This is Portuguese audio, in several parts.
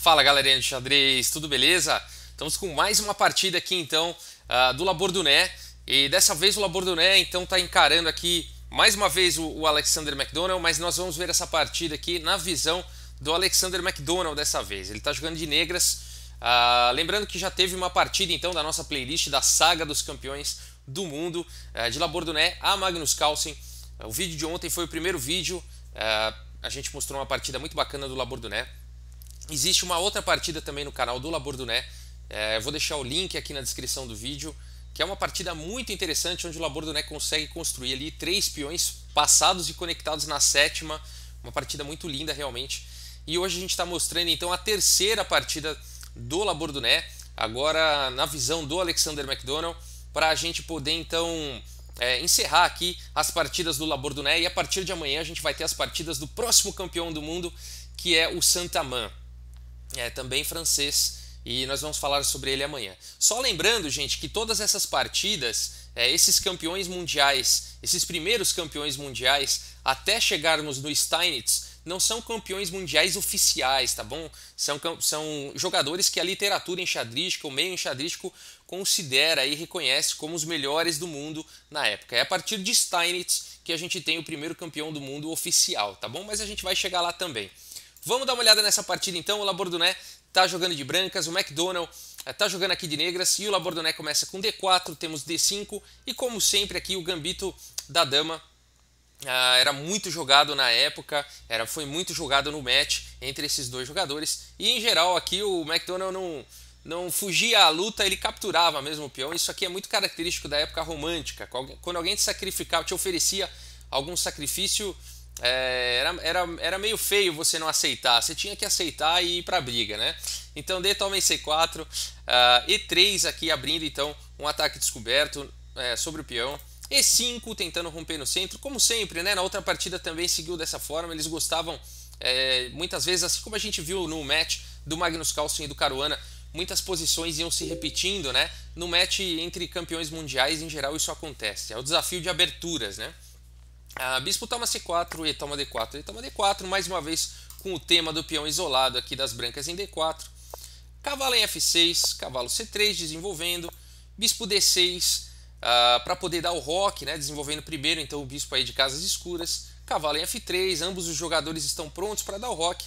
Fala galerinha de xadrez, tudo beleza? Estamos com mais uma partida aqui então do Labourdonnais e dessa vez o Labourdonnais então está encarando aqui mais uma vez o Alexander McDonald, mas nós vamos ver essa partida aqui na visão do Alexander McDonald dessa vez. Ele está jogando de negras, lembrando que já teve uma partida então da nossa playlist da saga dos campeões do mundo de Labourdonnais a Magnus Carlsen. O vídeo de ontem foi o primeiro vídeo, a gente mostrou uma partida muito bacana do Labourdonnais. Existe uma outra partida também no canal do Labourdonnais, eu vou deixar o link aqui na descrição do vídeo, que é uma partida muito interessante onde o Labourdonnais consegue construir ali 3 peões passados e conectados na sétima, uma partida muito linda realmente. E hoje a gente está mostrando então a terceira partida do Labourdonnais, agora na visão do Alexander McDonald, para a gente poder então encerrar aqui as partidas do Labourdonnais, e a partir de amanhã a gente vai ter as partidas do próximo campeão do mundo, que é o Saint-Amans. Também francês, e nós vamos falar sobre ele amanhã. Só lembrando, gente, que todas essas partidas, esses campeões mundiais, esses primeiros campeões mundiais, até chegarmos no Steinitz, não são campeões mundiais oficiais, tá bom? São jogadores que a literatura enxadrística, o meio enxadrístico, considera e reconhece como os melhores do mundo na época. É a partir de Steinitz que a gente tem o primeiro campeão do mundo oficial, tá bom? Mas a gente vai chegar lá também. Vamos dar uma olhada nessa partida então. O Labourdonnais está jogando de brancas, o McDonald está jogando aqui de negras e o Labourdonnais começa com D4, temos D5 e como sempre aqui o gambito da dama era muito jogado na época, foi muito jogado no match entre esses dois jogadores e em geral aqui o McDonald não fugia à luta, ele capturava mesmo o peão. Isso aqui é muito característico da época romântica, quando alguém te sacrificava, te oferecia algum sacrifício, era meio feio você não aceitar, você tinha que aceitar e ir para a briga, né? Então D toma em C4, E3 aqui abrindo então um ataque descoberto sobre o peão, E5 tentando romper no centro, como sempre, né? Na outra partida também seguiu dessa forma, eles gostavam muitas vezes, assim como a gente viu no match do Magnus Carlsen e do Caruana, muitas posições iam se repetindo, né? No match entre campeões mundiais, em geral isso acontece, é o desafio de aberturas, né? Bispo toma C4, E toma D4, E toma D4, mais uma vez com o tema do peão isolado aqui das brancas em D4. Cavalo em F6, cavalo C3 desenvolvendo, bispo D6 para poder dar o roque, né, desenvolvendo primeiro então o bispo aí de casas escuras. Cavalo em F3, ambos os jogadores estão prontos para dar o roque.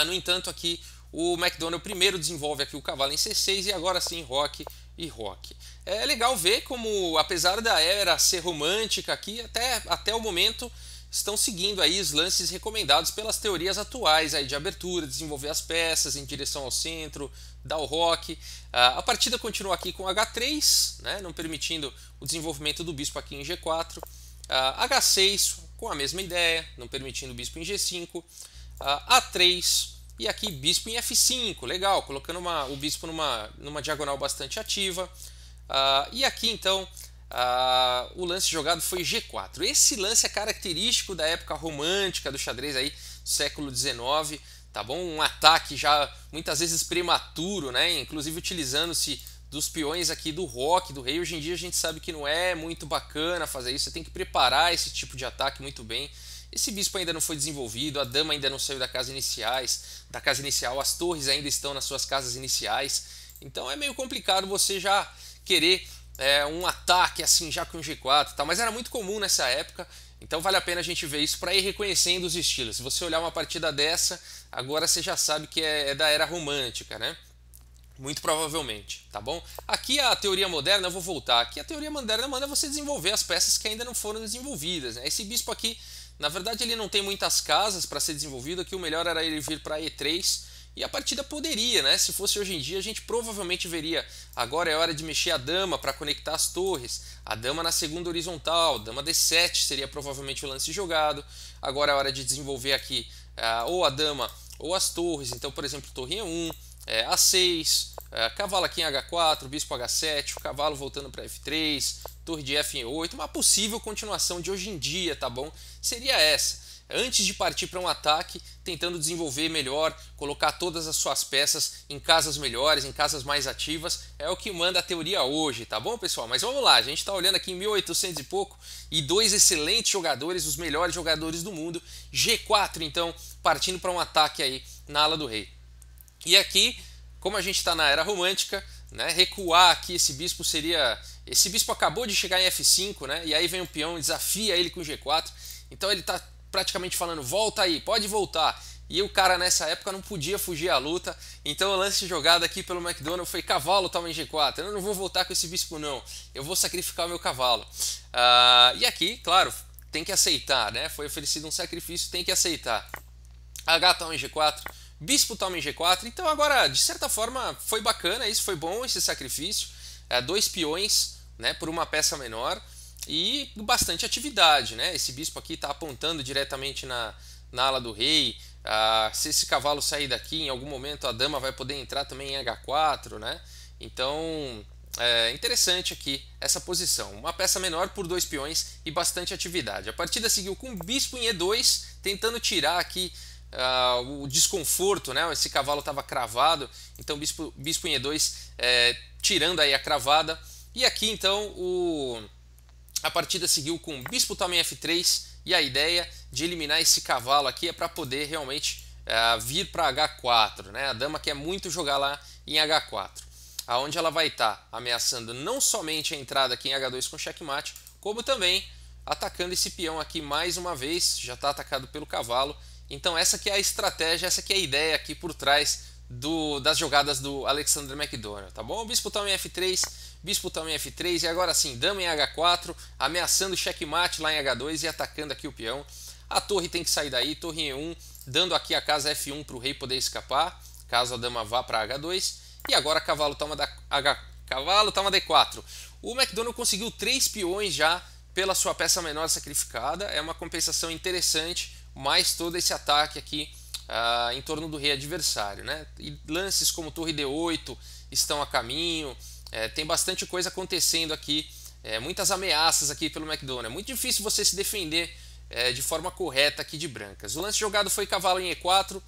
No entanto aqui o McDonald primeiro desenvolve aqui o cavalo em C6 e agora sim roque e roque. É legal ver como, apesar da era ser romântica aqui, até o momento estão seguindo aí os lances recomendados pelas teorias atuais aí de abertura, desenvolver as peças em direção ao centro, dar o roque. A partida continua aqui com H3, né, não permitindo o desenvolvimento do bispo aqui em G4. H6 com a mesma ideia, não permitindo o bispo em G5. A3 e aqui bispo em F5, legal, colocando o bispo numa diagonal bastante ativa. E aqui então o lance jogado foi G4. Esse lance é característico da época romântica do xadrez aí, do século XIX, tá bom? Um ataque já muitas vezes prematuro, né? Inclusive utilizando-se dos peões aqui do roque, do rei. Hoje em dia a gente sabe que não é muito bacana fazer isso, você tem que preparar esse tipo de ataque muito bem. Esse bispo ainda não foi desenvolvido, a dama ainda não saiu da casa inicial, as torres ainda estão nas suas casas iniciais. Então é meio complicado você já querer um ataque assim já com G4 e tal, mas era muito comum nessa época, então vale a pena a gente ver isso para ir reconhecendo os estilos. Se você olhar uma partida dessa, agora você já sabe que é da era romântica, né? Muito provavelmente, tá bom? Aqui a teoria moderna, eu vou voltar, aqui a teoria moderna manda você desenvolver as peças que ainda não foram desenvolvidas, né? Esse bispo aqui, na verdade ele não tem muitas casas para ser desenvolvido, aqui o melhor era ele vir para E3, e a partida poderia, né? Se fosse hoje em dia, a gente provavelmente veria. Agora é hora de mexer a dama para conectar as torres. A dama na segunda horizontal, dama D7 seria provavelmente o lance jogado. Agora é hora de desenvolver aqui ou a dama ou as torres. Então, por exemplo, torre E1, A6, cavalo aqui em H4, bispo H7, o cavalo voltando para F3, torre de F em 8. Uma possível continuação de hoje em dia, tá bom? Seria essa. Antes de partir para um ataque, tentando desenvolver melhor, colocar todas as suas peças em casas melhores, em casas mais ativas, é o que manda a teoria hoje, tá bom, pessoal? Mas vamos lá, a gente está olhando aqui em 1800 e pouco, e dois excelentes jogadores, os melhores jogadores do mundo, G4 então, partindo para um ataque aí na ala do rei. E aqui, como a gente está na era romântica, né, recuar aqui esse bispo seria... Esse bispo acabou de chegar em F5, né, e aí vem o peão e desafia ele com G4. Então ele está praticamente falando, volta aí, pode voltar. E o cara nessa época não podia fugir à luta. Então o lance de jogada aqui pelo McDonald foi cavalo toma em G4. Eu não vou voltar com esse bispo não, eu vou sacrificar o meu cavalo. E aqui, claro, tem que aceitar, né? Foi oferecido um sacrifício, tem que aceitar. H toma em G4, bispo toma em G4. Então agora, de certa forma, foi bacana, isso foi bom, esse sacrifício. Dois peões, né, por uma peça menor e bastante atividade, né? Esse bispo aqui está apontando diretamente na ala do rei. Se esse cavalo sair daqui, em algum momento a dama vai poder entrar também em H4, né? Então é interessante aqui essa posição. Uma peça menor por dois peões e bastante atividade. A partida seguiu com bispo em E2, tentando tirar aqui o desconforto, né? Esse cavalo estava cravado, então bispo em E2 tirando aí a cravada. E aqui então a partida seguiu com bispo toma em F3 e a ideia de eliminar esse cavalo aqui é para poder realmente vir para H4, né? A dama quer muito jogar lá em H4, aonde ela vai estar ameaçando não somente a entrada aqui em H2 com checkmate, como também atacando esse peão aqui mais uma vez, já está atacado pelo cavalo. Então essa que é a estratégia, essa que é a ideia aqui por trás das jogadas do Alexander McDonald, tá bom? Bispo toma em F3, bispo toma em F3 e agora sim, dama em H4, ameaçando checkmate lá em H2 e atacando aqui o peão. A torre tem que sair daí, torre em E1, dando aqui a casa F1 para o rei poder escapar, caso a dama vá para H2. E agora cavalo toma D4. O McDonald conseguiu 3 peões já pela sua peça menor sacrificada, é uma compensação interessante, mais todo esse ataque aqui em torno do rei adversário, né? E lances como torre D8 estão a caminho, tem bastante coisa acontecendo aqui, muitas ameaças aqui pelo McDonald. É muito difícil você se defender de forma correta aqui de brancas. O lance jogado foi cavalo em E4,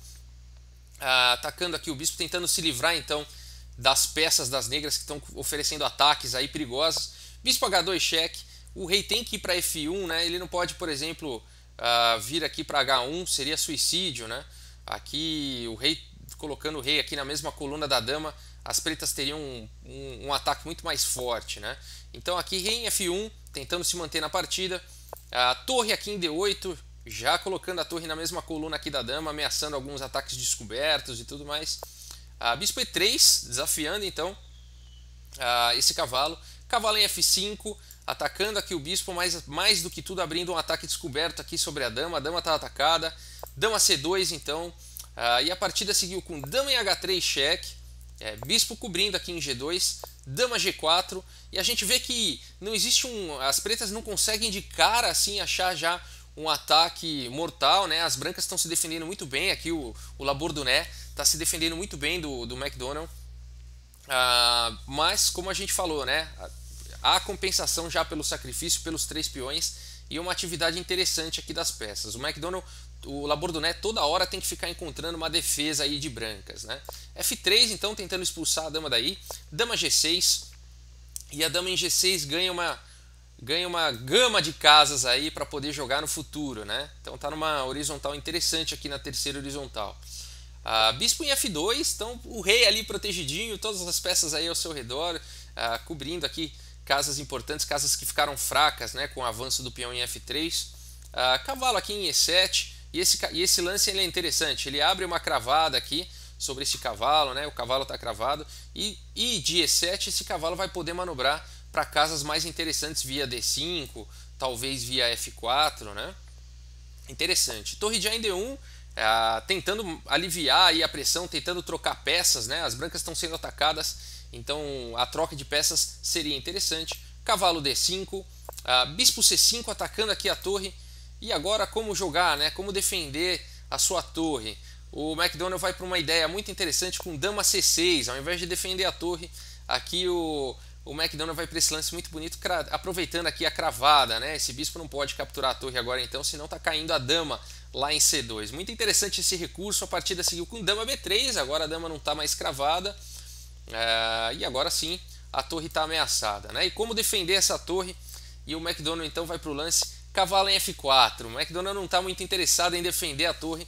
atacando aqui o bispo, tentando se livrar então das peças das negras que estão oferecendo ataques aí perigosos. Bispo H2 cheque, o rei tem que ir para F1, né? Ele não pode, por exemplo, vir aqui para H1, seria suicídio, né? Aqui o rei, colocando o rei aqui na mesma coluna da dama, as pretas teriam um ataque muito mais forte, né? Então aqui rei em F1, tentando se manter na partida. A torre aqui em D8, já colocando a torre na mesma coluna aqui da dama, ameaçando alguns ataques descobertos e tudo mais. Bispo E3, desafiando então esse cavalo. Cavalo em F5, atacando aqui o bispo, mas mais do que tudo abrindo um ataque descoberto aqui sobre a dama está atacada. Dama C2 então, e a partida seguiu com dama em H3 cheque, bispo cobrindo aqui em G2, dama G4, e a gente vê que não existe as pretas não conseguem de cara assim achar já um ataque mortal, né? As brancas estão se defendendo muito bem, aqui o Labordounet está se defendendo muito bem do McDonald, mas como a gente falou, né? Há compensação já pelo sacrifício, pelos 3 peões e uma atividade interessante aqui das peças. O Labordounet toda hora tem que ficar encontrando uma defesa aí de brancas, né? F3 então tentando expulsar a dama daí, dama G6 e a dama em G6 ganha uma gama de casas aí para poder jogar no futuro, né? Então tá numa horizontal interessante aqui na terceira horizontal. Bispo em F2, então o rei ali protegidinho, todas as peças aí ao seu redor, cobrindo aqui casas importantes, casas que ficaram fracas, né, com o avanço do peão em F3. Cavalo aqui em E7, e esse lance ele é interessante, ele abre uma cravada aqui sobre esse cavalo, né, o cavalo está cravado, e de E7 esse cavalo vai poder manobrar para casas mais interessantes via D5, talvez via F4, né? Interessante. Torre de A em D1, tentando aliviar aí a pressão, tentando trocar peças, né? As brancas estão sendo atacadas, então a troca de peças seria interessante. Cavalo D5, bispo C5 atacando aqui a torre. E agora como jogar, né? Como defender a sua torre? O McDonald vai para uma ideia muito interessante com dama C6, ao invés de defender a torre, aqui o McDonald vai para esse lance muito bonito, aproveitando aqui a cravada, né? Esse bispo não pode capturar a torre agora então, senão está caindo a dama lá em C2. Muito interessante esse recurso, a partida seguiu com dama B3, agora a dama não está mais cravada, e agora sim a torre está ameaçada, né? E como defender essa torre? E o McDonald então vai para o lance cavalo em F4. O McDonald não está muito interessado em defender a torre,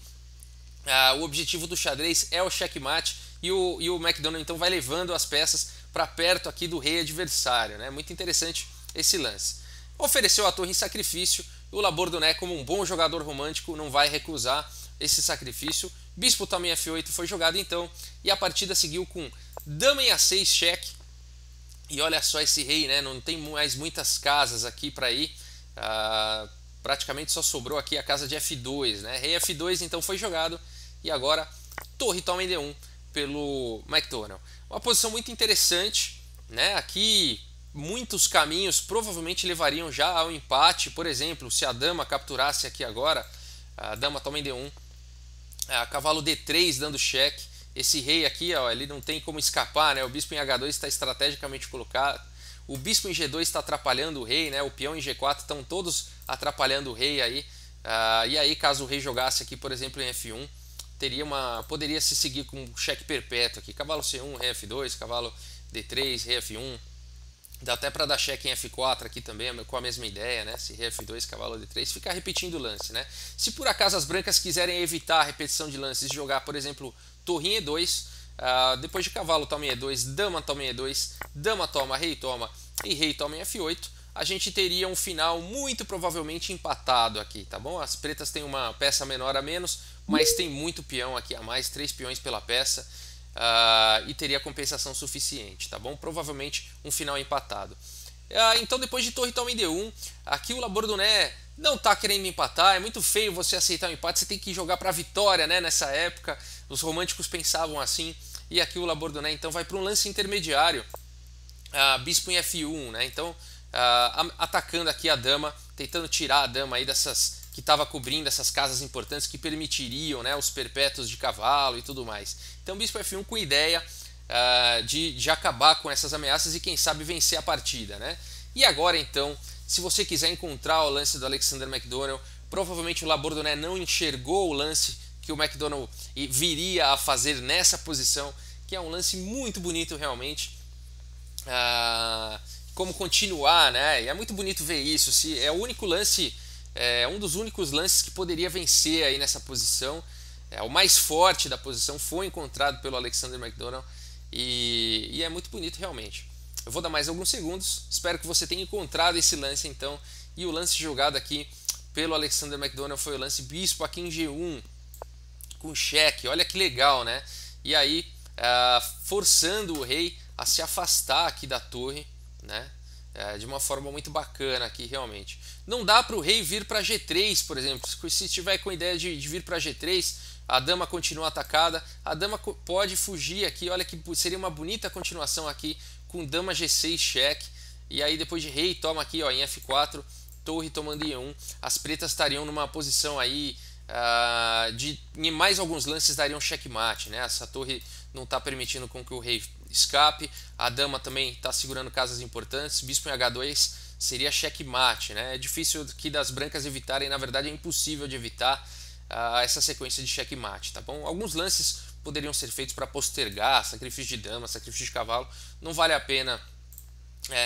O objetivo do xadrez é o checkmate e o McDonald então vai levando as peças para perto aqui do rei adversário, né? Muito interessante esse lance. Ofereceu a torre em sacrifício e o Labourdonnais, como um bom jogador romântico, não vai recusar esse sacrifício. Bispo também F8 foi jogado então e a partida seguiu com dama em A6 cheque. E olha só esse rei, né? Não tem mais muitas casas aqui para ir. Praticamente só sobrou aqui a casa de F2, né? Rei F2 então foi jogado e agora torre toma em D1 pelo McDonald. Uma posição muito interessante, né? Aqui muitos caminhos provavelmente levariam já ao empate. Por exemplo, se a dama capturasse aqui agora, a dama toma em D1, cavalo D3 dando cheque. Esse rei aqui, ó, ele não tem como escapar, né? O bispo em H2 está estrategicamente colocado. O bispo em G2 está atrapalhando o rei, né? O peão em G4 estão todos atrapalhando o rei aí. E aí, caso o rei jogasse aqui, por exemplo, em F1, poderia se seguir com cheque perpétuo aqui. Cavalo C1, rei F2, cavalo D3, rei F1. Dá até para dar cheque em F4 aqui também, com a mesma ideia, né? Se rei F2, cavalo D3, ficar repetindo o lance, né? Se por acaso as brancas quiserem evitar a repetição de lances e jogar, por exemplo, torre em E2, depois de cavalo toma em E2, dama toma em E2, dama toma, rei toma e rei toma em F8, a gente teria um final muito provavelmente empatado aqui, tá bom? As pretas têm uma peça menor a menos, mas tem muito peão aqui a mais, 3 peões pela peça. E teria compensação suficiente, tá bom? Provavelmente um final empatado. Então depois de torre toma em D1, aqui o Labourdonnais não está querendo empatar, é muito feio você aceitar um empate, você tem que jogar para a vitória, né? Nessa época os românticos pensavam assim, e aqui o Labourdonnais então vai para um lance intermediário, bispo em F1, né? Então atacando aqui a dama, tentando tirar a dama aí dessas que estava cobrindo essas casas importantes que permitiriam, né, os perpétuos de cavalo e tudo mais. Então bispo F1 com ideia de acabar com essas ameaças e quem sabe vencer a partida, né? E agora então, se você quiser encontrar o lance do Alexander McDonald, provavelmente o Labourdonnais não enxergou o lance que o McDonald viria a fazer nessa posição, que é um lance muito bonito realmente. Como continuar, né? E é muito bonito ver isso. Se é o único lance, um dos únicos lances que poderia vencer aí nessa posição. O mais forte da posição foi encontrado pelo Alexander McDonald e é muito bonito realmente. Eu vou dar mais alguns segundos, espero que você tenha encontrado esse lance então. E o lance jogado aqui pelo Alexander McDonald foi o lance bispo aqui em G1 com cheque, olha que legal, né? E aí forçando o rei a se afastar aqui da torre, né? De uma forma muito bacana aqui realmente. Não dá para o rei vir para G3, por exemplo. Se estiver com a ideia de vir para G3, a dama continua atacada, a dama pode fugir aqui, olha que seria uma bonita continuação aqui com dama G6 cheque, e aí depois de rei toma aqui, ó, em F4, torre tomando em E1, as pretas estariam numa posição aí em mais alguns lances dariam checkmate, né? Essa torre não está permitindo com que o rei escape, a dama também está segurando casas importantes, bispo em H2 seria checkmate, né? É difícil aqui das brancas evitarem, na verdade é impossível de evitar essa sequência de checkmate, tá bom? Alguns lances poderiam ser feitos para postergar, sacrifício de dama, sacrifício de cavalo, não vale a pena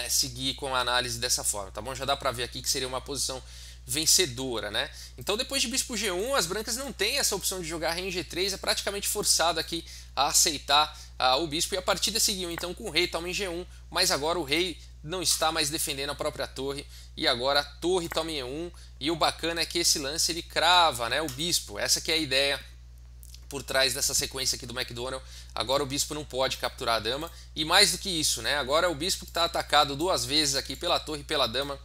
seguir com a análise dessa forma, tá bom? Já dá para ver aqui que seria uma posição vencedora, né? Então depois de bispo G1, as brancas não têm essa opção de jogar rei em G3, é praticamente forçado aqui a aceitar o bispo, e a partida seguiu então com o rei toma em G1, mas agora o rei não está mais defendendo a própria torre, e agora a torre toma em E1, e o bacana é que esse lance ele crava, né, o bispo, essa que é a ideia por trás dessa sequência aqui do McDonald. Agora o bispo não pode capturar a dama, e mais do que isso, né, agora é o bispo que está atacado duas vezes aqui pela torre e pela dama,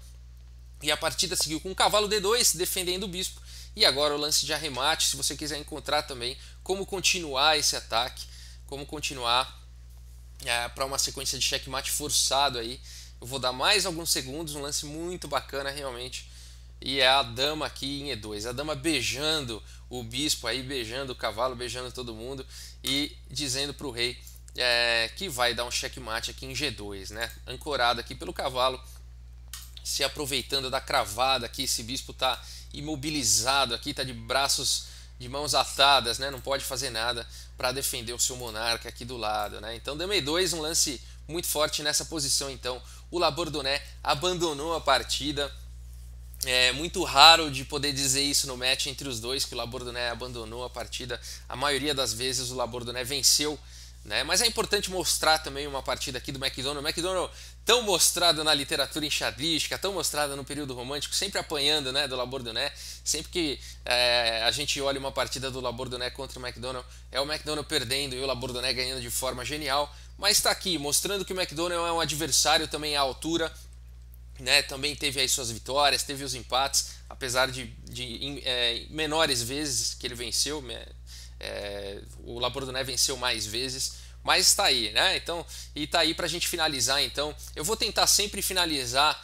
e a partida seguiu com o cavalo D2 defendendo o bispo, e agora o lance de arremate, se você quiser encontrar também como continuar esse ataque, como continuar para uma sequência de checkmate forçado aí. Eu vou dar mais alguns segundos, um lance muito bacana realmente, e é a dama aqui em E2, a dama beijando o bispo aí, beijando o cavalo, beijando todo mundo e dizendo para o rei que vai dar um checkmate aqui em G2, né? Ancorado aqui pelo cavalo, se aproveitando da cravada aqui, esse bispo está imobilizado aqui, está de braços, de mãos atadas, né? Não pode fazer nada para defender o seu monarca aqui do lado, né? Então dama E2, um lance muito forte nessa posição. Então o Labourdonnais abandonou a partida É muito raro de poder dizer isso no match entre os dois, que o Labordonnais abandonou a partida. A maioria das vezes o Labordonnais venceu, né? Mas é importante mostrar também uma partida aqui do McDonald. O McDonald, tão mostrado na literatura enxadrística, tão mostrado no período romântico, sempre apanhando, né, do Labordonnais. Sempre que a gente olha uma partida do Labordonnais contra o McDonald, é o McDonald perdendo e o Labordonnais ganhando de forma genial. Mas está aqui, mostrando que o McDonald é um adversário também à altura, né? Também teve aí suas vitórias, teve os empates, apesar de menores vezes que ele venceu, né? O Labordonnais venceu mais vezes, mas está aí, né? Então, e está aí para a gente finalizar. Então, eu vou tentar sempre finalizar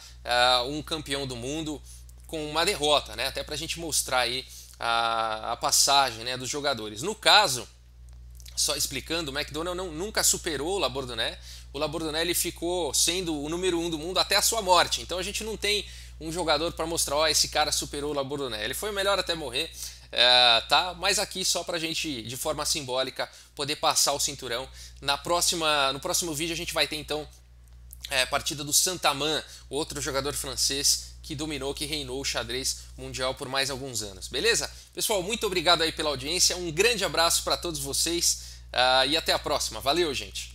um campeão do mundo com uma derrota, né? Até para a gente mostrar aí a passagem, né, dos jogadores. No caso, só explicando, o McDonald nunca superou o Labordonnais. O Labordonnais ele ficou sendo o número 1 do mundo até a sua morte. Então a gente não tem um jogador para mostrar, ó, esse cara superou o Labordonnais. Ele foi o melhor até morrer, tá? Mas aqui só pra gente, de forma simbólica, poder passar o cinturão. No próximo vídeo a gente vai ter então a partida do Saint-Amans, outro jogador francês que dominou, que reinou o xadrez mundial por mais alguns anos. Beleza? Pessoal, muito obrigado aí pela audiência. Um grande abraço para todos vocês e até a próxima. Valeu, gente!